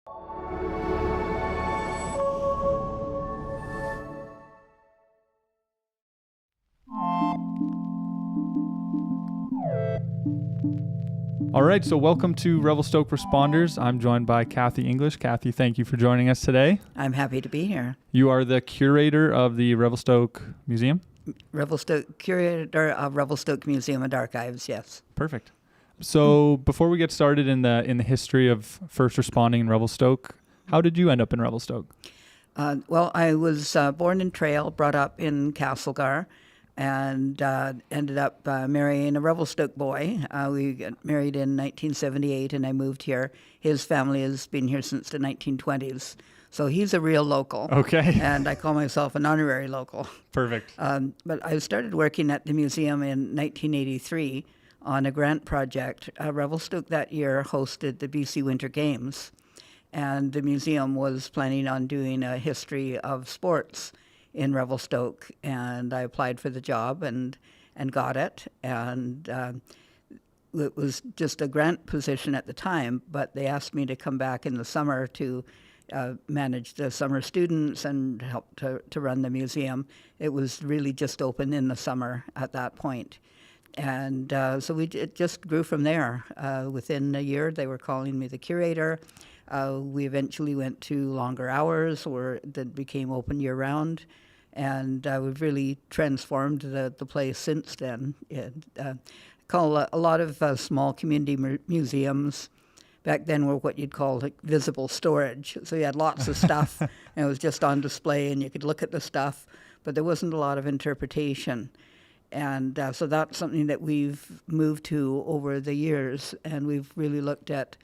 All right, so welcome to Revelstoke Responders. I'm joined by Cathy English. Cathy, thank you for joining us today. I'm happy to be here. You are the curator of the Revelstoke Museum? Curator of Revelstoke Museum and Archives, yes. Perfect. So before we get started in the history of first responding in Revelstoke, how did you end up in Revelstoke? Well, I was born in Trail, brought up in Castlegar, and ended up marrying a Revelstoke boy. We got married in 1978, and I moved here. His family has been here since the 1920s, so he's a real local. Okay. And I call myself an honorary local. Perfect. But I started working at the museum in 1983 on a grant project. Revelstoke that year hosted the BC Winter Games, and the museum was planning on doing a history of sports in Revelstoke, and I applied for the job and got it. And it was just a grant position at the time, but they asked me to come back in the summer to manage the summer students and help to run the museum. It was really just open in the summer at that point. And so it just grew from there. Within a year, they were calling me the curator. We eventually went to longer hours that became open year-round. And we've really transformed the place since then. Call a lot of small community museums back then were what you'd call like visible storage. So you had lots of stuff, and it was just on display, and you could look at the stuff, but there wasn't a lot of interpretation. And so that's something that we've moved to over the years, and we've really looked at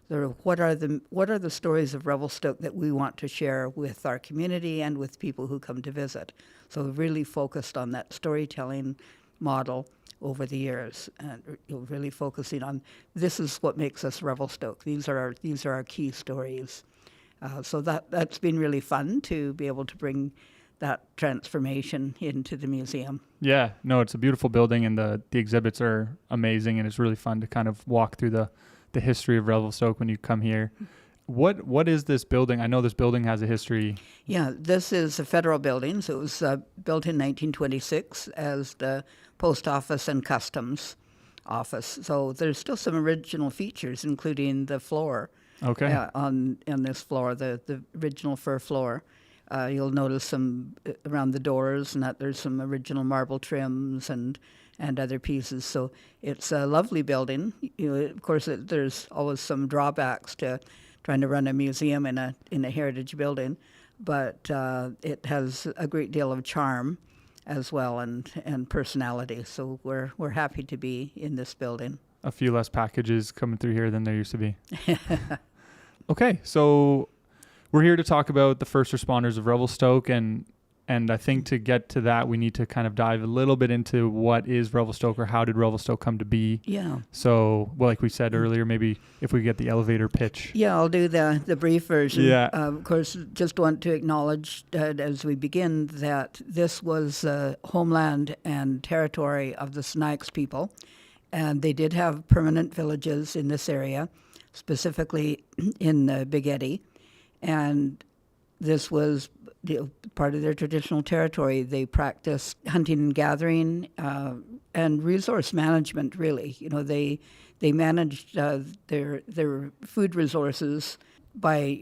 sort of what are the stories of Revelstoke that we want to share with our community and with people who come to visit. So we've really focused on that storytelling model over the years, and really focusing on this is what makes us Revelstoke. These are our key stories. So that's been really fun to be able to bring that transformation into the museum. Yeah, no, it's a beautiful building, and the exhibits are amazing, and it's really fun to kind of walk through the history of Revelstoke when you come here. What is this building? I know this building has a history. Yeah, this is a federal building. So it was built in 1926 as the Post Office and Customs Office. So there's still some original features, including the floor. Okay. On this floor, the original fir floor. You'll notice some around the doors, and that there's some original marble trims and other pieces. So it's a lovely building. Of course, there's always some drawbacks to trying to run a museum in a heritage building, but it has a great deal of charm as well and personality. So we're happy to be in this building. A few less packages coming through here than there used to be. Okay, so we're here to talk about the first responders of Revelstoke, and I think to get to that, we need to kind of dive a little bit into what is Revelstoke, or how did Revelstoke come to be. Yeah. So, well, like we said earlier, maybe if we get the elevator pitch. Yeah, I'll do the brief version. Yeah. Of course, just want to acknowledge as we begin that this was homeland and territory of the Snipes people, and they did have permanent villages in this area, specifically in Big Eddy, and this was part of their traditional territory. They practiced hunting and gathering and resource management. Really, they managed their food resources by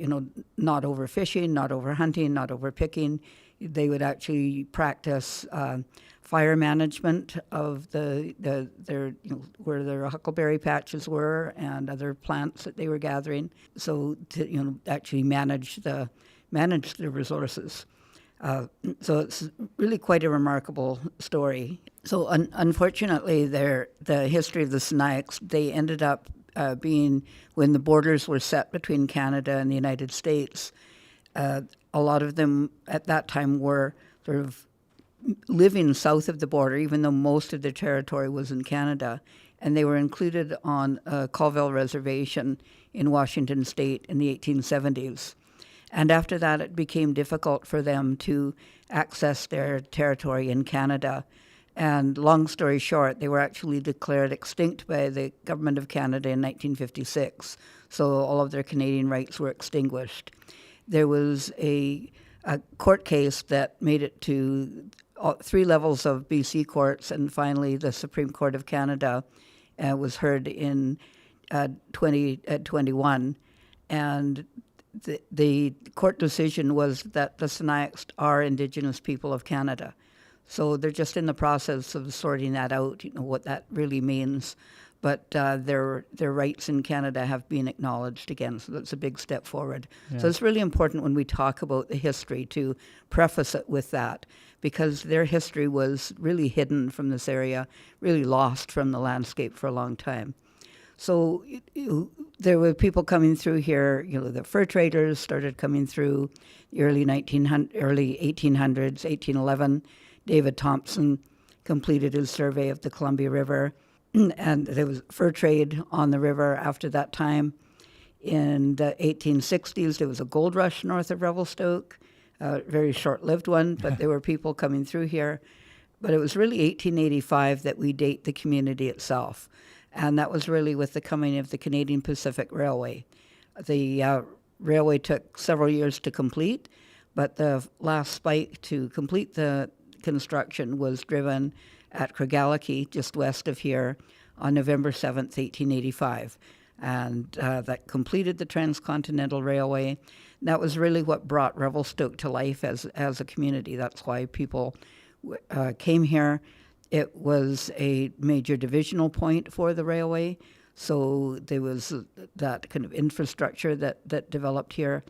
not overfishing, not overhunting, not overpicking. They would actually practice fire management of their where their huckleberry patches were and other plants that they were gathering. So to actually manage the resources. So it's really quite a remarkable story. So unfortunately, the history of the Snipes, they ended up being, when the borders were set between Canada and the United States, a lot of them at that time were sort of living south of the border, even though most of their territory was in Canada. And they were included on a Colville Reservation in Washington State in the 1870s. And after that, it became difficult for them to access their territory in Canada. And long story short, they were actually declared extinct by the Government of Canada in 1956. so all of their Canadian rights were extinguished. There was a court case that made it to 3 levels of BC courts, and finally the Supreme Court of Canada was heard in 2021, and the court decision was that the Sinaiaks are Indigenous people of Canada. So they're just in the process of sorting that out, what that really means. But their rights in Canada have been acknowledged again, so that's a big step forward. Yeah. So it's really important when we talk about the history to preface it with that, because their history was really hidden from this area, really lost from the landscape for a long time. So there were people coming through here, the fur traders started coming through the early 1800s, 1811. David Thompson completed his survey of the Columbia River, and there was fur trade on the river after that time. In the 1860s, there was a gold rush north of Revelstoke, a very short-lived one, but there were people coming through here. But it was really 1885 that we date the community itself, and that was really with the coming of the Canadian Pacific Railway. The railway took several years to complete, but the last spike to complete the construction was driven at Craigellachie, just west of here, on November 7th, 1885. And that completed the Transcontinental Railway. That was really what brought Revelstoke to life as a community. That's why people came here. It was a major divisional point for the railway, so there was that kind of infrastructure that developed here.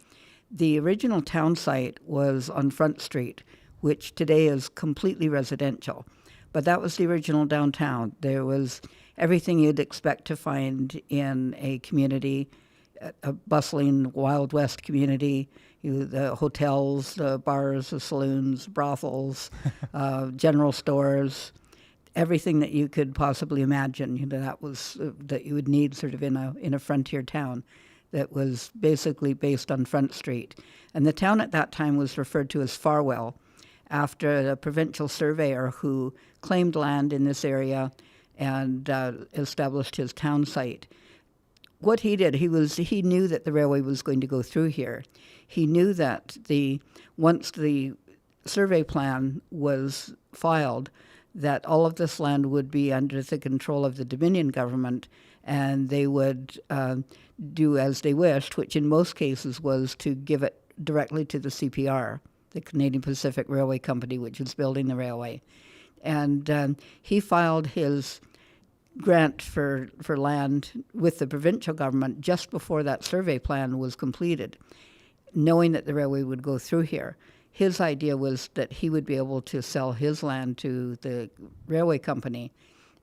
The original town site was on Front Street, which today is completely residential. But that was the original downtown. There was everything you'd expect to find in a community, a bustling Wild West community. The hotels, the bars, the saloons, brothels, general stores, everything that you could possibly imagine. That was that you would need sort of in a frontier town that was basically based on Front Street. And the town at that time was referred to as Farwell, after the provincial surveyor who claimed land in this area and established his town site. What he did, he knew that the railway was going to go through here. He knew that once the survey plan was filed, that all of this land would be under the control of the Dominion government, and they would do as they wished, which in most cases was to give it directly to the CPR, the Canadian Pacific Railway Company, which is building the railway. And he filed his grant for land with the provincial government just before that survey plan was completed, knowing that the railway would go through here. His idea was that he would be able to sell his land to the railway company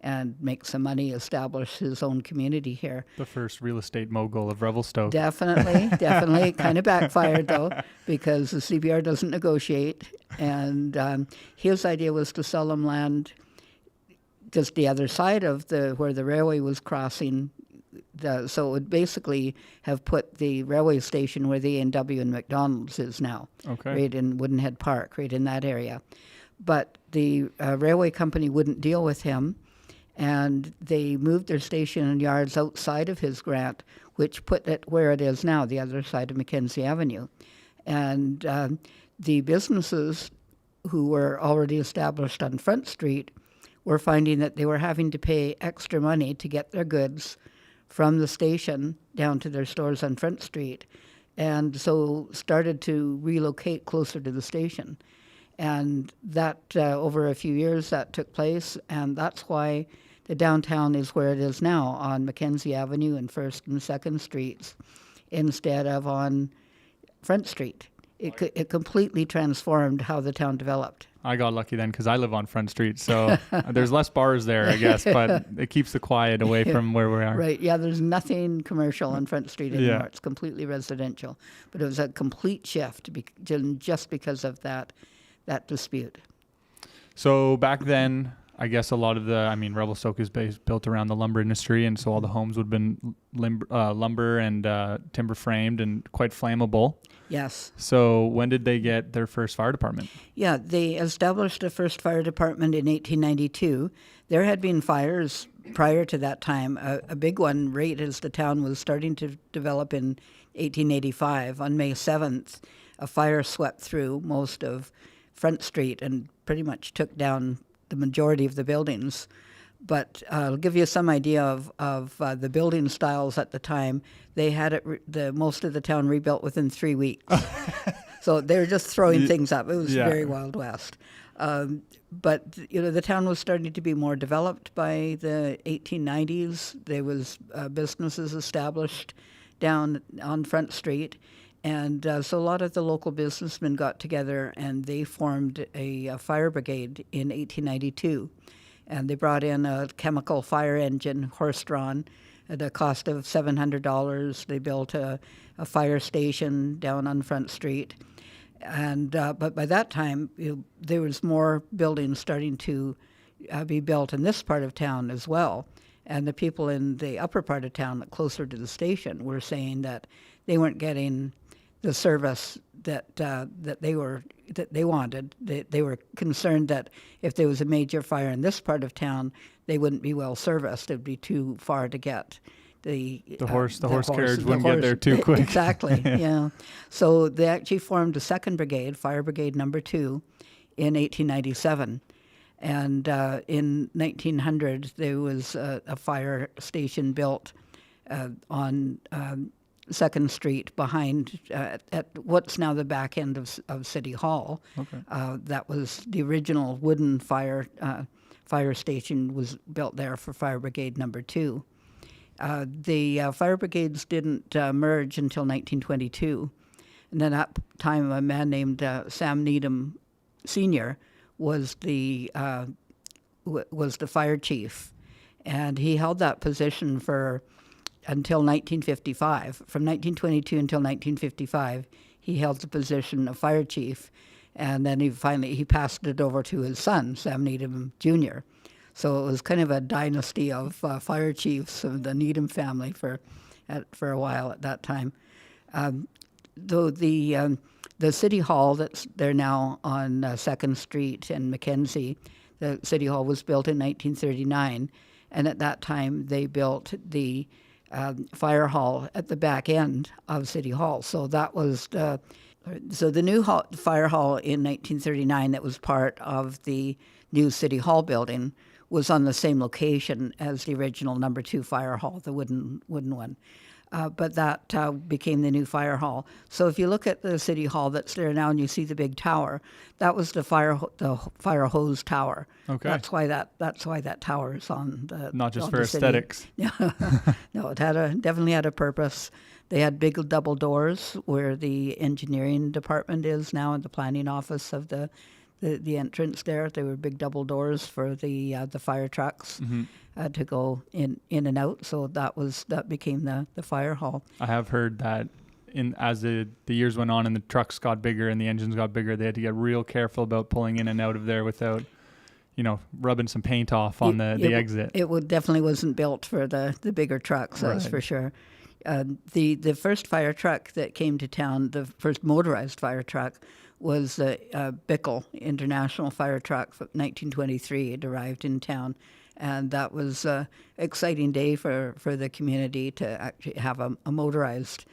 and make some money, establish his own community here. The first real estate mogul of Revelstoke. Definitely. Kind of backfired, though, because the CBR doesn't negotiate. And his idea was to sell them land just the other side of where the railway was crossing. So it would basically have put the railway station where the A&W and McDonald's is now, right in Woodenhead Park, right in that area. But the railway company wouldn't deal with him, and they moved their station and yards outside of his grant, which put it where it is now, the other side of Mackenzie Avenue. And the businesses who were already established on Front Street were finding that they were having to pay extra money to get their goods from the station down to their stores on Front Street, and so started to relocate closer to the station. And that, over a few years, that took place, and that's why the downtown is where it is now, on Mackenzie Avenue and 1st and 2nd Streets, instead of on Front Street. It completely transformed how the town developed. I got lucky then because I live on Front Street, so there's less bars there, I guess, but it keeps the quiet away from where we are. Right, yeah, there's nothing commercial on Front Street anymore. Yeah. It's completely residential. But it was a complete shift just because of that dispute. So back then, I guess a lot of Revelstoke is built around the lumber industry, and so all the homes would have been lumber and timber framed and quite flammable. Yes. So when did they get their first fire department? Yeah, they established the first fire department in 1892. There had been fires prior to that time, a big one right as the town was starting to develop in 1885, on May 7th, a fire swept through most of Front Street and pretty much took down the majority of the buildings. But I'll give you some idea of the building styles at the time. They had most of the town rebuilt within 3 weeks. So they were just throwing things up. It was very Wild West. But the town was starting to be more developed by the 1890s. There was businesses established down on Front Street. And so a lot of the local businessmen got together and they formed a fire brigade in 1892. And they brought in a chemical fire engine, horse-drawn, at a cost of $700. They built a fire station down on Front Street. And but by that time, there was more buildings starting to be built in this part of town as well. And the people in the upper part of town, closer to the station, were saying that they weren't getting the service that they wanted. They were concerned that if there was a major fire in this part of town, they wouldn't be well serviced. It'd be too far to get. The horse carriage wouldn't get there too quick. Exactly, yeah. So they actually formed a second brigade, Fire Brigade Number 2, in 1897. And in 1900, there was a fire station built on 2nd Street behind at what's now the back end of City Hall. Okay. That was the original wooden fire station was built there for Fire Brigade Number 2. The fire brigades didn't merge until 1922. And then at that time, a man named Sam Needham Sr. was the fire chief. And he held that position until 1955. From 1922 until 1955, he held the position of fire chief. And then he passed it over to his son, Sam Needham Jr. So it was kind of a dynasty of fire chiefs of the Needham family for a while at that time. Though the City Hall that's there now on 2nd Street and Mackenzie, the City Hall was built in 1939, and at that time they built the fire hall at the back end of City Hall. So that was so the new fire hall in 1939 that was part of the new City Hall building was on the same location as the original Number 2 fire hall, the wooden one. But that became the new fire hall. So if you look at the City Hall that's there now and you see the big tower, that was the fire hose tower. Okay. That's why that tower is on the not just on for the city. aesthetics. No, it definitely had a purpose. They had big double doors where the engineering department is now in the planning office of the entrance there. There were big double doors for the fire trucks to go in and out. So that became the fire hall. I have heard that as the years went on and the trucks got bigger and the engines got bigger, they had to get real careful about pulling in and out of there without, rubbing some paint off on the exit. It definitely wasn't built for the bigger trucks, that's for sure. The first fire truck that came to town, the first motorized fire truck, was the Bickle International Fire Truck from 1923. It arrived in town, and that was an exciting day for the community to actually have a motorized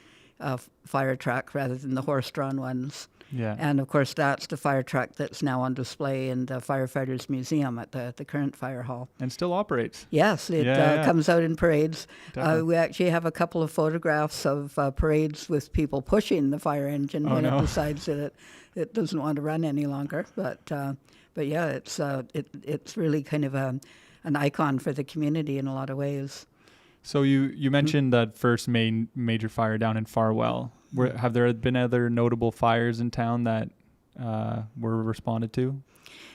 fire truck rather than the horse-drawn ones. Yeah. And of course, that's the fire truck that's now on display in the Firefighters Museum at the current fire hall. And still operates. Yes, it comes out in parades. We actually have a couple of photographs of parades with people pushing the fire engine when it decides that it doesn't want to run any longer. But yeah, it's really kind of an icon for the community in a lot of ways. So you mentioned that first major fire down in Farwell. Have there been other notable fires in town that were responded to?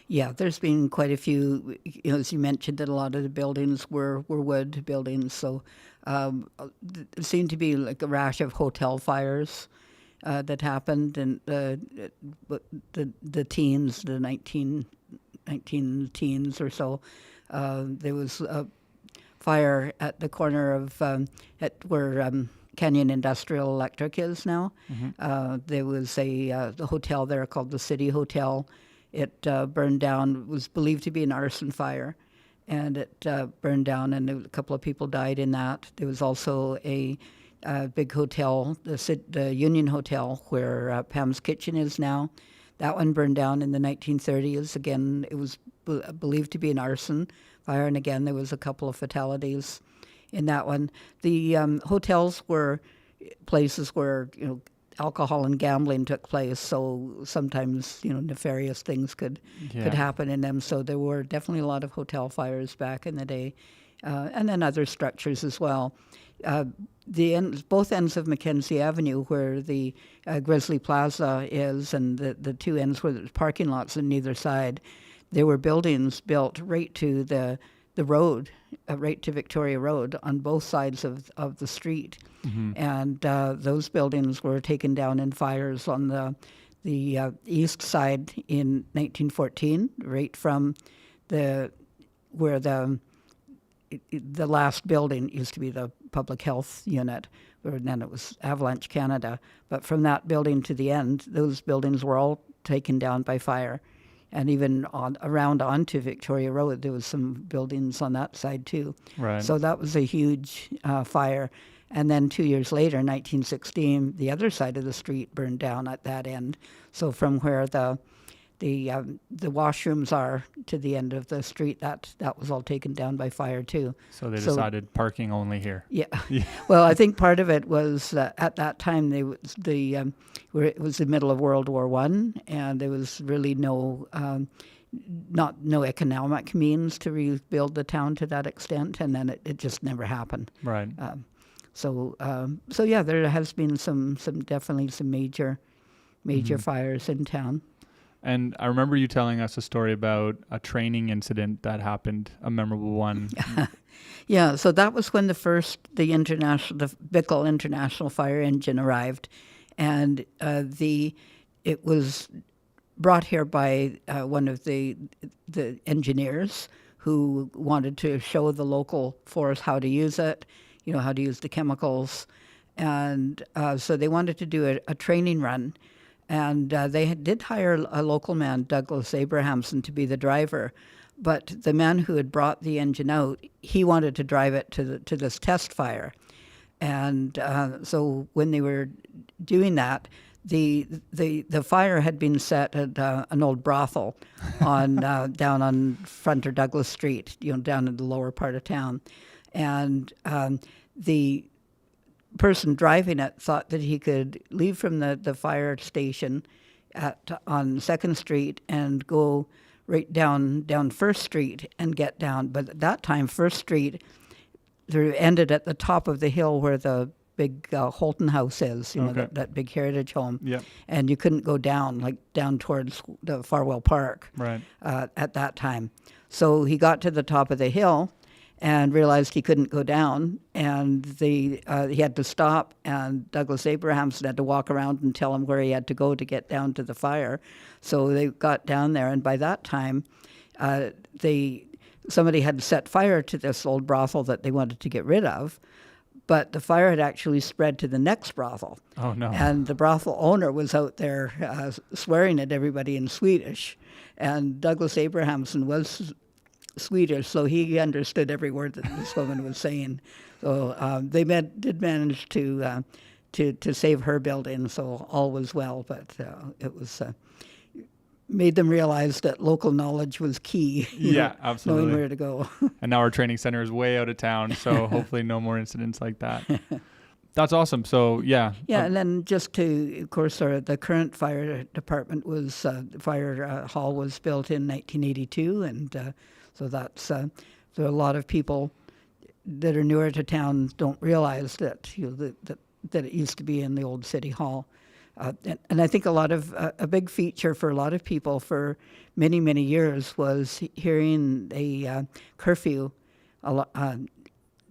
Yeah, there's been quite a few. As you mentioned, that a lot of the buildings were wood buildings. So there seemed to be like a rash of hotel fires that happened, and the teens, the 19 teens or so, there was a fire at the corner of where Canyon Industrial Electric is now. There was the hotel there called the City Hotel. It burned down. It was believed to be an arson fire, and it burned down, and a couple of people died in that. There was also a big hotel, the Union Hotel, where Pam's Kitchen is now. That one burned down in the 1930s. Again, it was believed to be an arson fire, and again, there was a couple of fatalities in that one. The hotels were places where, alcohol and gambling took place, so sometimes, nefarious things could happen in them. So there were definitely a lot of hotel fires back in the day, and then other structures as well. Both ends of Mackenzie Avenue, where the Grizzly Plaza is, and the two ends where there's parking lots on either side, there were buildings built right to the road, right to Victoria Road on both sides of the street. Mm-hmm. And those buildings were taken down in fires on the east side in 1914, right from where the last building used to be the public health unit, and then it was Avalanche Canada. But from that building to the end, those buildings were all taken down by fire. And even around onto Victoria Road, there was some buildings on that side too. Right. So that was a huge fire. And then 2 years later, 1916, the other side of the street burned down at that end. So from where the washrooms are to the end of the street, that was all taken down by fire too. So they decided parking only here. Yeah. Well, I think part of it was at that time it was the middle of World War I, and there was really no economic means to rebuild the town to that extent, and then it just never happened. Right. So yeah, there has been some definitely some major Mm-hmm. fires in town. And I remember you telling us a story about a training incident that happened, a memorable one. Yeah, so that was when the Bickle International Fire Engine arrived, and it was brought here by one of the engineers who wanted to show the local force how to use it, how to use the chemicals, and so they wanted to do a training run. And they did hire a local man, Douglas Abrahamson, to be the driver. But the man who had brought the engine out, he wanted to drive it to this test fire. And so when they were doing that, the fire had been set at an old brothel on down on Fronter Douglas Street, down in the lower part of town. And the person driving it thought that he could leave from the fire station on 2nd Street and go right down 1st Street and get down. But at that time, 1st Street ended at the top of the hill where the big Holton House is, that big heritage home. Yep. And you couldn't go down towards the Farwell Park Right. At that time. So he got to the top of the hill and realized he couldn't go down, and he had to stop, and Douglas Abrahamson had to walk around and tell him where he had to go to get down to the fire. So they got down there, and by that time, somebody had set fire to this old brothel that they wanted to get rid of, but the fire had actually spread to the next brothel. Oh, no. And the brothel owner was out there swearing at everybody in Swedish, and Douglas Abrahamson was Swedish, so he understood every word that this woman was saying. So they did manage to save her building, so all was well. But it was made them realize that local knowledge was key. Absolutely. Knowing where to go. And now our training center is way out of town, so hopefully no more incidents like that. That's awesome. So, yeah. Yeah, and then just of course, the current fire department was, the fire hall was built in 1982, and so that's, there are a lot of people that are newer to town don't realize that, that it used to be in the old city hall. And I think a big feature for a lot of people for many, many years was hearing a curfew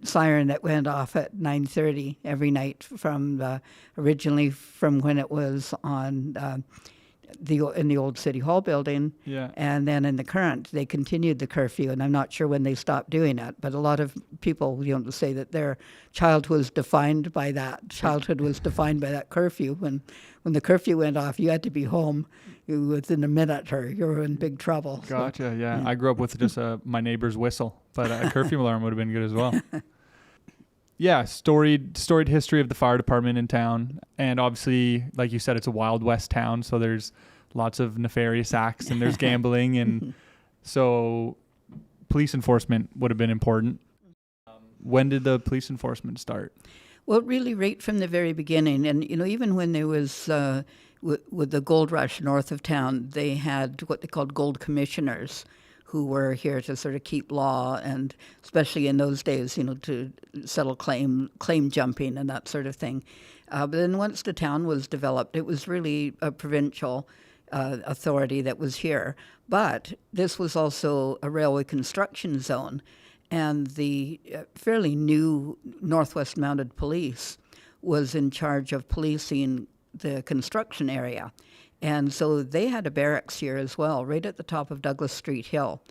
siren that went off at 9:30 every night originally from when it was on in the old City Hall building. Yeah. And then in the current, they continued the curfew, and I'm not sure when they stopped doing it, but a lot of people, say that their childhood was defined by that curfew. When the curfew went off, you had to be home within a minute or you were in big trouble. Gotcha, yeah. I grew up with just my neighbor's whistle. but a curfew alarm would have been good as well. Yeah, storied history of the fire department in town. And obviously, like you said, it's a Wild West town, so there's lots of nefarious acts and there's gambling. And so police enforcement would have been important. When did the police enforcement start? Well, really right from the very beginning. And, even when there was, with the gold rush north of town, they had what they called gold commissioners who were here to sort of keep law, and especially in those days, to settle claim jumping and that sort of thing. But then once the town was developed, it was really a provincial authority that was here. But this was also a railway construction zone, and the fairly new Northwest Mounted Police was in charge of policing the construction area. And so they had a barracks here as well, right at the top of Douglas Street Hill.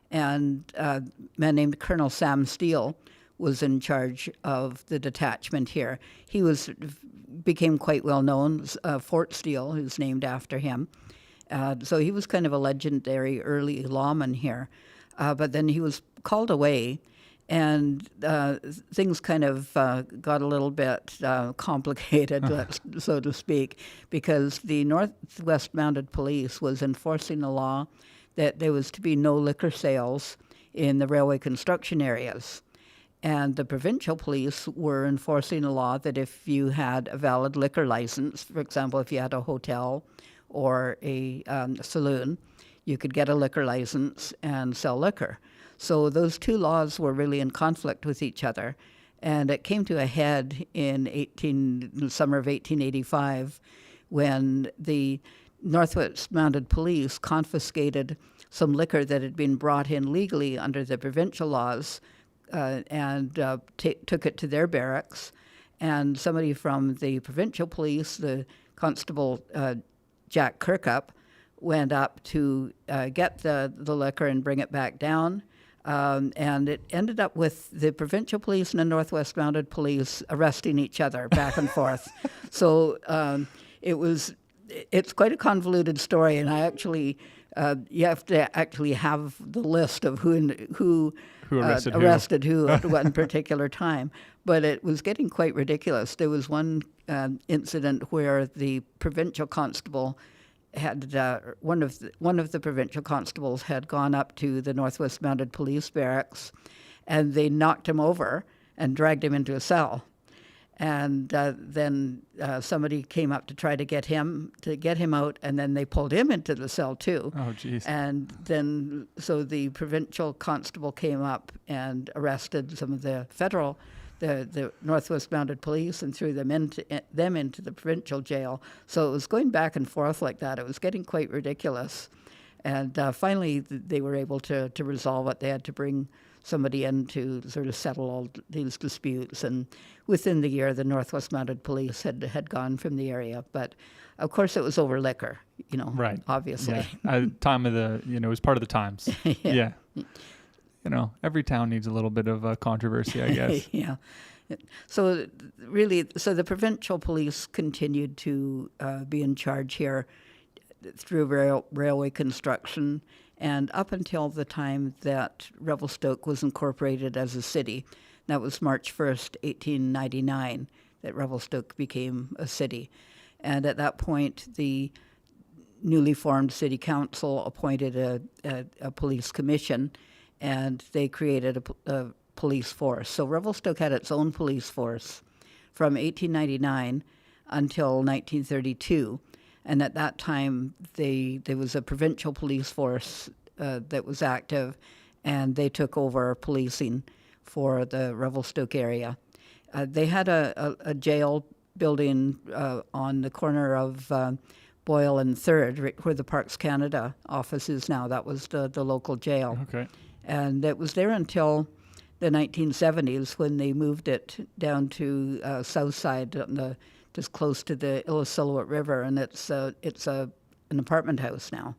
And a man named Colonel Sam Steele was in charge of the detachment here. He became quite well known. Fort Steele is named after him. So he was kind of a legendary early lawman here. But then he was called away, and things kind of got a little bit complicated, so to speak, because the Northwest Mounted Police was enforcing a law that there was to be no liquor sales in the railway construction areas. And the provincial police were enforcing a law that if you had a valid liquor license, for example, if you had a hotel or a saloon, you could get a liquor license and sell liquor. So those two laws were really in conflict with each other. And it came to a head in the summer of 1885 when the Northwest Mounted Police confiscated some liquor that had been brought in legally under the provincial laws and took it to their barracks. And somebody from the provincial police, the Constable Jack Kirkup, went up to get the liquor and bring it back down. And it ended up with the provincial police and the Northwest Mounted Police arresting each other back and forth. So it's quite a convoluted story, and I actually you have to actually have the list of who arrested who at one particular time. But it was getting quite ridiculous. There was one incident where the provincial constable had one of the provincial constables had gone up to the Northwest Mounted Police barracks, and they knocked him over and dragged him into a cell. And then somebody came up to try to get him out, and then they pulled him into the cell too. Oh, geez. And then so the provincial constable came up and arrested some of the federal. The Northwest Mounted Police and threw them into the provincial jail. So it was going back and forth like that. It was getting quite ridiculous. And finally, they were able to resolve it. They had to bring somebody in to sort of settle all these disputes. And within the year, the Northwest Mounted Police had gone from the area. But of course, it was over liquor, right. Obviously. Yeah. Time of it was part of the times. Yeah. Every town needs a little bit of controversy, I guess. Yeah. So really, the provincial police continued to be in charge here through railway construction, and up until the time that Revelstoke was incorporated as a city. That was March 1st, 1899, that Revelstoke became a city. And at that point, the newly formed city council appointed a police commission, and they created a police force. So Revelstoke had its own police force from 1899 until 1932. And at that time, there was a provincial police force that was active, and they took over policing for the Revelstoke area. They had a jail building on the corner of Boyle and 3rd, right where the Parks Canada office is now. That was the local jail. Okay. And it was there until the 1970s when they moved it down to south side, just close to the Illecillewaet River, and it's an apartment house now.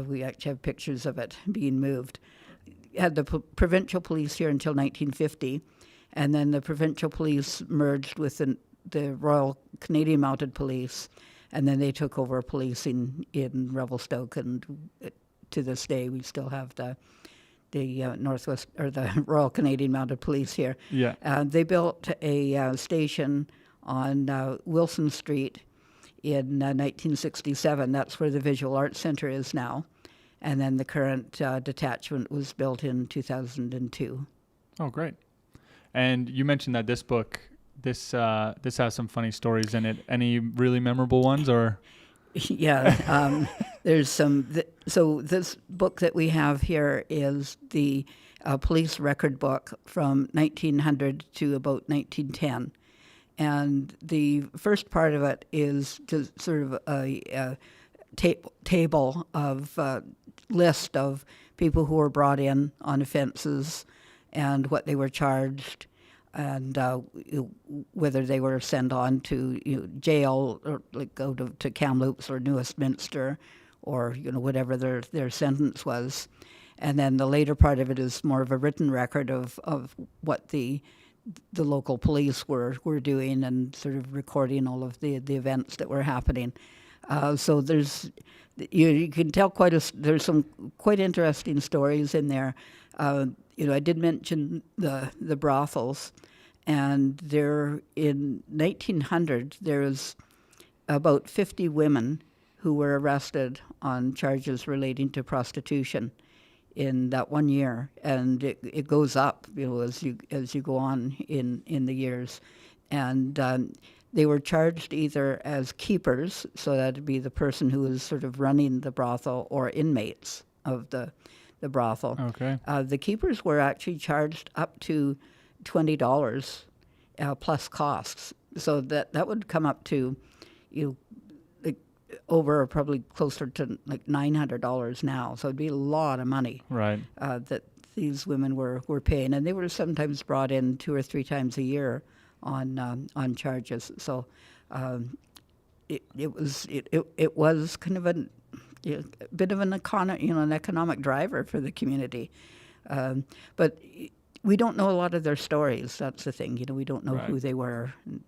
We actually have pictures of it being moved. Had the provincial police here until 1950, and then the provincial police merged with the Royal Canadian Mounted Police, and then they took over policing in Revelstoke, and to this day we still have the Northwest or the Royal Canadian Mounted Police here. Yeah. They built a station on Wilson Street in 1967. That's where the Visual Arts Centre is now. And then the current detachment was built in 2002. Oh, great. And you mentioned that this book, this has some funny stories in it. Any really memorable ones, or? Yeah, there's some. So this book that we have here is the police record book from 1900 to about 1910. And the first part of it is just sort of a table of list of people who were brought in on offenses and what they were charged, and whether they were sent on to jail or like go to Kamloops or New Westminster, or whatever their sentence was. And then the later part of it is more of a written record of what the local police were doing, and sort of recording all of the events that were happening. So there's you can tell there's some quite interesting stories in there. I did mention the brothels, and there in 1900 there was about 50 women who were arrested on charges relating to prostitution in that 1 year, and it goes up as you go on in the years, and they were charged either as keepers, so that'd be the person who was sort of running the brothel, or inmates of the brothel. Okay. The keepers were actually charged up to $20 plus costs, so that would come up to like over probably closer to like $900 now. So it'd be a lot of money, right? That these women were paying, and they were sometimes brought in 2 or 3 times a year on charges. So it was kind of a bit of an economic driver for the community. But we don't know a lot of their stories. That's the thing. We don't know who they were, and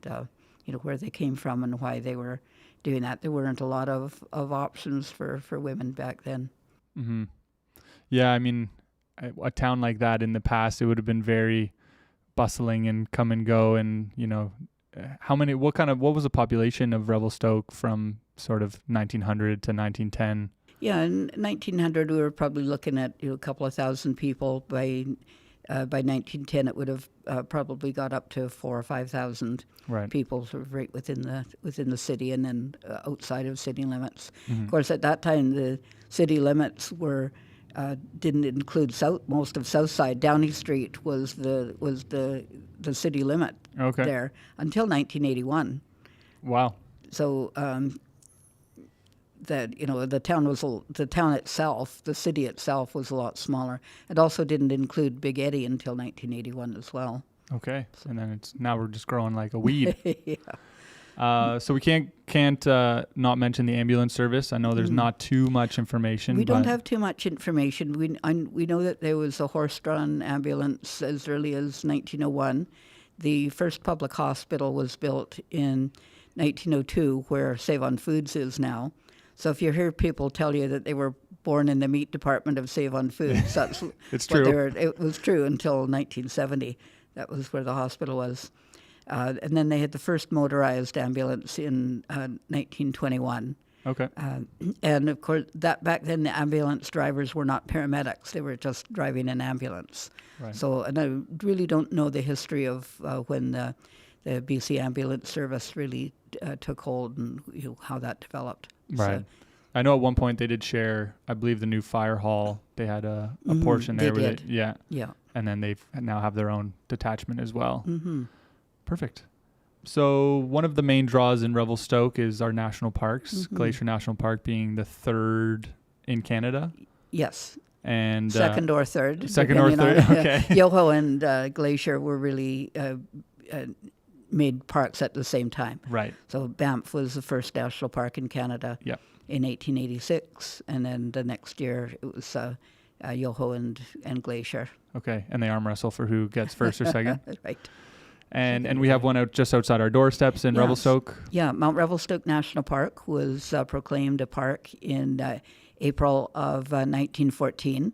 where they came from and why they were doing that. There weren't a lot of options for women back then. Mm-hmm. Yeah, I mean, a town like that in the past, it would have been very bustling and come and go, and what was the population of Revelstoke from sort of 1900 to 1910? Yeah, in 1900 we were probably looking at a couple of thousand people. By 1910 it would have probably got up to 4,000 or 5,000 people, sort of right within the city, and then outside of city limits. Mm-hmm. Of course, at that time the city limits were didn't include most of Southside. Downing Street was the city limit there until 1981. Wow. So the town itself, the city itself, was a lot smaller. It also didn't include Big Eddy until 1981 as well. Okay, so, and then now we're just growing like a weed. Yeah. So we can't not mention the ambulance service. I know there's not too much information. We don't have too much information. We know that there was a horse-drawn ambulance as early as 1901. The first public hospital was built in 1902, where Save On Foods is now. So if you hear people tell you that they were born in the meat department of Save On Foods, that's it's true. It was true until 1970. That was where the hospital was. And then they had the first motorized ambulance in 1921. Okay. And of course, back then the ambulance drivers were not paramedics; they were just driving an ambulance. Right. So, and I really don't know the history of when the BC Ambulance Service really took hold, and how that developed. Right. So, I know at one point they did share, I believe, the new fire hall. They had a portion there. They did. Yeah. And then they now have their own detachment as well. Mm-hmm. Perfect. So one of the main draws in Revelstoke is our national parks, Mm-hmm. Glacier National Park being the third in Canada. Yes. And second or third. Okay. Yoho and Glacier were really made parks at the same time. Right. So Banff was the first national park in Canada in 1886, and then the next year it was Yoho and Glacier. Okay, and they arm wrestle for who gets first or second. Right. And we have one just outside our doorsteps in Revelstoke. Yeah, Mount Revelstoke National Park was proclaimed a park in April of 1914.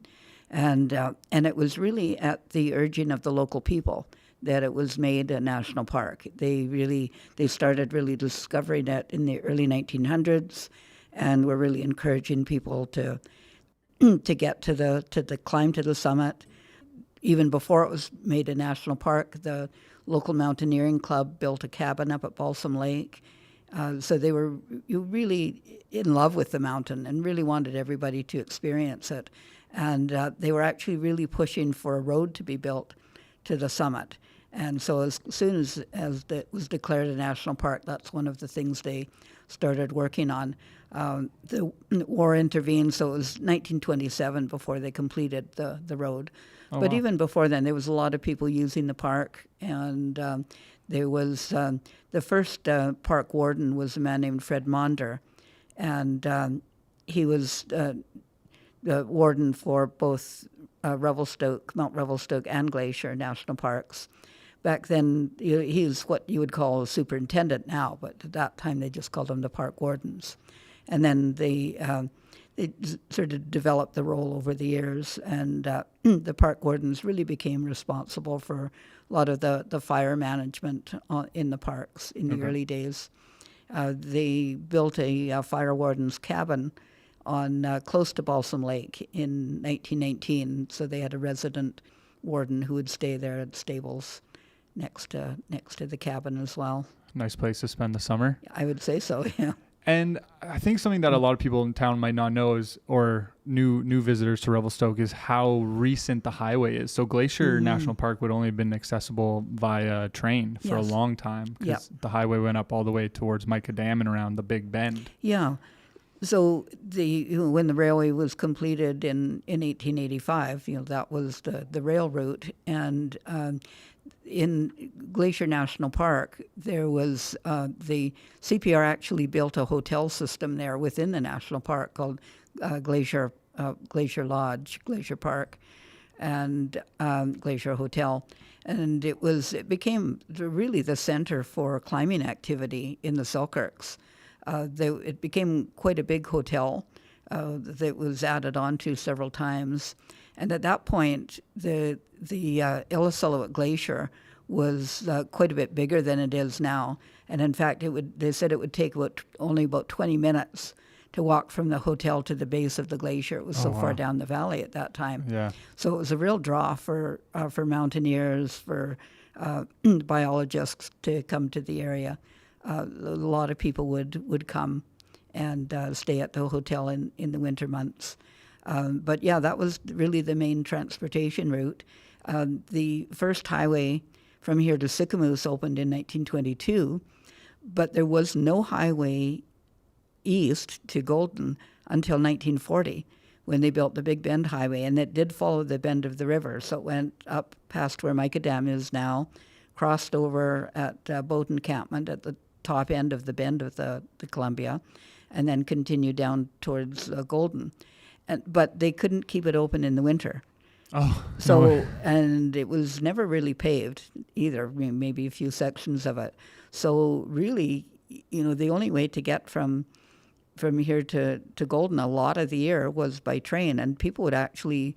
And it was really at the urging of the local people that it was made a national park. They started really discovering it in the early 1900s, and were really encouraging people to get to the climb to the summit. Even before it was made a national park, the local mountaineering club built a cabin up at Balsam Lake. So they were really in love with the mountain and really wanted everybody to experience it. And they were actually really pushing for a road to be built to the summit. And so as soon as it was declared a national park, that's one of the things they started working on. The war intervened, so it was 1927 before they completed the road. Oh, but wow. even before then, there was a lot of people using the park, and there was the first park warden was a man named Fred Maunder, and he was the warden for both Mount Revelstoke and Glacier National Parks. Back then, he's what you would call a superintendent now, but at that time they just called them the park wardens. And then they sort of developed the role over the years, and the park wardens really became responsible for a lot of the fire management in the parks in the early days. They built a fire warden's cabin on close to Balsam Lake in 1919, so they had a resident warden who would stay there at stables next to the cabin as well. Nice place to spend the summer. I would say so, yeah. And I think something that a lot of people in town might not know is, or new visitors to Revelstoke, is how recent the highway is. So Glacier National Park would only have been accessible via train for a long time, because the highway went up all the way towards Mica Dam and around the Big Bend. Yeah. So when the railway was completed in 1885, that was the rail route, and in Glacier National Park, there was the CPR actually built a hotel system there within the national park called Glacier Lodge, Glacier Park, and Glacier Hotel, and it became really the center for climbing activity in the Selkirks. It became quite a big hotel that was added onto several times. And at that point, the Illecillewaet Glacier was quite a bit bigger than it is now. And in fact, they said it would take only about 20 minutes to walk from the hotel to the base of the glacier. It was so far down the valley at that time. Yeah. So it was a real draw for mountaineers, for biologists to come to the area. A lot of people would come and stay at the hotel in the winter months. But yeah, that was really the main transportation route. The first highway from here to Sicamous opened in 1922, but there was no highway east to Golden until 1940, when they built the Big Bend Highway, and it did follow the bend of the river. So it went up past where Mica Dam is now, crossed over at Boat Encampment at the top end of the bend of the Columbia, and then continued down towards Golden. But they couldn't keep it open in the winter. Oh, so no way. And it was never really paved either, maybe a few sections of it. So really, the only way to get from here to Golden a lot of the year was by train, and people would actually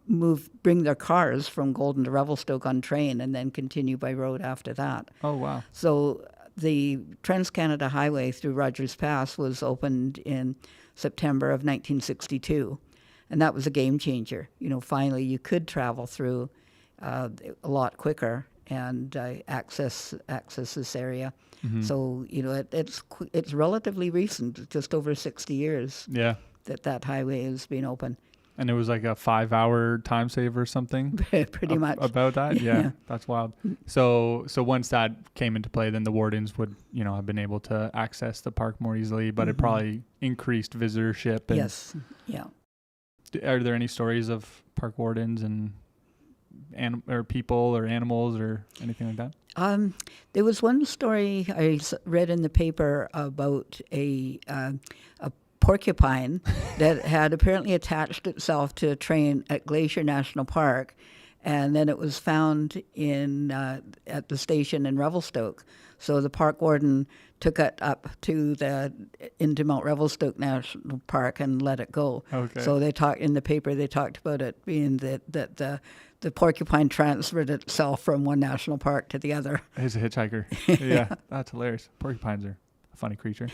bring their cars from Golden to Revelstoke on train and then continue by road after that. Oh, wow. So the Trans-Canada Highway through Rogers Pass was opened in September of 1962, and that was a game changer. Finally you could travel through a lot quicker and access this area. Mm-hmm. So it's relatively recent, just over 60 years. Yeah. That highway has been open. And it was like a 5-hour time save or something? Pretty much. About that? Yeah. That's wild. So once that came into play, then the wardens would, have been able to access the park more easily, but it probably increased visitorship. And yes. Yeah. Are there any stories of park wardens and or people or animals or anything like that? There was one story I read in the paper about a porcupine that had apparently attached itself to a train at Glacier National Park, And then it was found at the station in Revelstoke. So the park warden took it up into Mount Revelstoke National Park and let it go. Okay. So they talked in the paper. They talked about it being that the porcupine transferred itself from one national park to the other. He's a hitchhiker. Yeah, that's hilarious. Porcupines are a funny creature.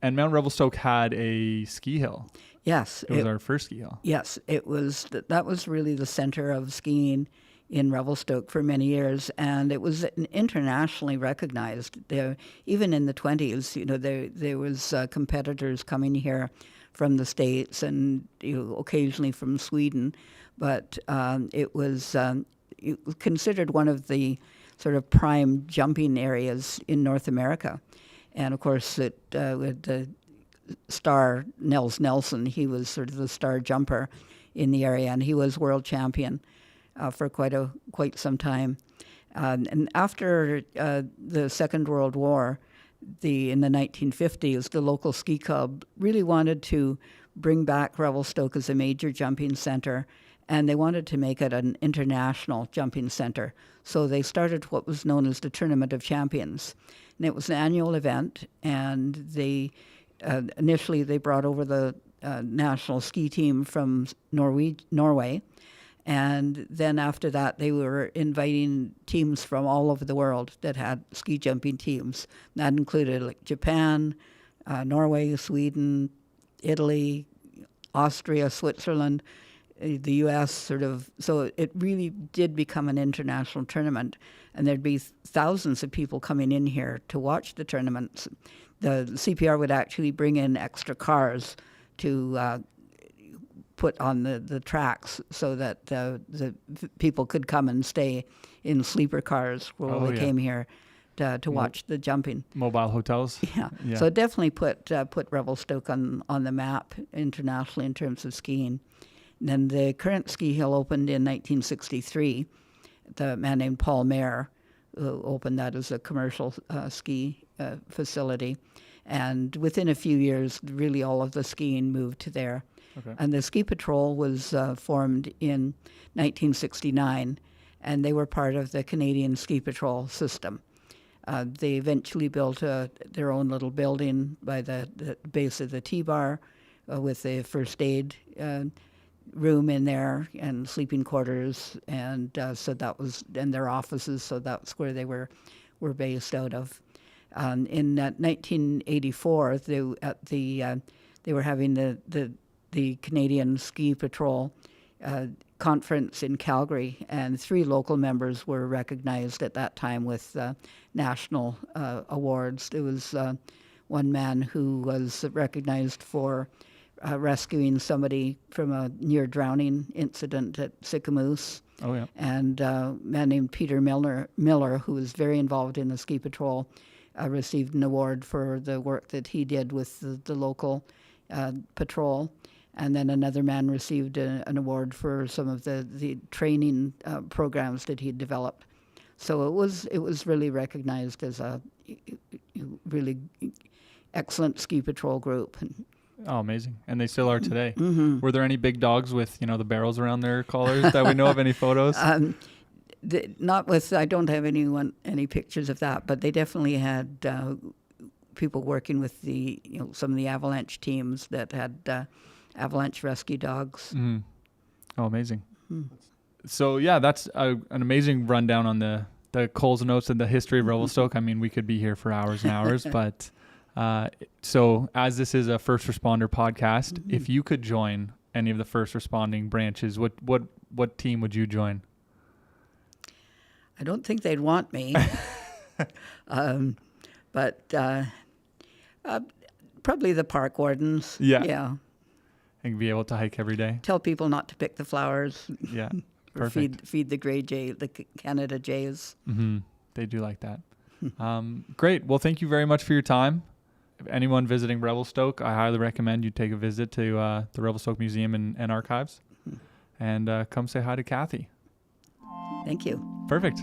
And Mount Revelstoke had a ski hill. Yes, It was our first ski hill. Yes, it was. That was really the center of skiing in Revelstoke for many years, and it was internationally recognized. Even in the 20s, there was competitors coming here from the States and occasionally from Sweden, but it was considered one of the sort of prime jumping areas in North America. And of course, with the star Nels Nelson, he was sort of the star jumper in the area, and he was world champion for quite some time. And after the Second World War, in the 1950s, the local ski club really wanted to bring back Revelstoke as a major jumping center, and they wanted to make it an international jumping center. So they started what was known as the Tournament of Champions. And it was an annual event, and initially they brought over the national ski team from Norway. And then after that, they were inviting teams from all over the world that had ski jumping teams. That included like Japan, Norway, Sweden, Italy, Austria, Switzerland, the U.S. So it really did become an international tournament. And there'd be thousands of people coming in here to watch the tournaments. The CPR would actually bring in extra cars to put on the tracks so that the people could come and stay in sleeper cars while they came here to watch the jumping. Mobile hotels. Yeah. So it definitely put Revelstoke on the map internationally in terms of skiing. And then the current ski hill opened in 1963. The man named Paul Mayer opened that as a commercial ski facility. And within a few years, really all of the skiing moved to there. Okay. And the Ski Patrol was formed in 1969, and they were part of the Canadian Ski Patrol system. They eventually built their own little building by the base of the T-bar with a first aid room in there and sleeping quarters, and so that was, and their offices, so that's where they were based out of. In 1984, they were having the Canadian Ski Patrol conference in Calgary, and 3 local members were recognized at that time with national awards. There was one man who was recognized for rescuing somebody from a near drowning incident at Sicamous. Oh, yeah. And a man named Peter Miller, who was very involved in the Ski Patrol, received an award for the work that he did with the local patrol. And then another man received an award for some of the training programs that he developed. So it was really recognized as a really excellent ski patrol group. Oh, amazing. And they still are today. Mm-hmm. Were there any big dogs with, the barrels around their collars that we know of? Any photos? Not with, I don't have any pictures of that, but they definitely had people working with some of the avalanche teams that had avalanche rescue dogs. Mm-hmm. Oh, amazing. Mm-hmm. So yeah, that's an amazing rundown on the Coles Notes and the history of Revelstoke. I mean, we could be here for hours and hours, but so as this is a first responder podcast, mm-hmm. if you could join any of the first responding branches, what team would you join? I don't think they'd want me, but probably the park wardens. Yeah. And be able to hike every day. Tell people not to pick the flowers. Yeah, or perfect. feed the gray jay, the Canada jays. Mm-hmm. They do like that. Great. Well, thank you very much for your time. If anyone visiting Revelstoke, I highly recommend you take a visit to the Revelstoke Museum and Archives, and come say hi to Cathy. Thank you. Perfect.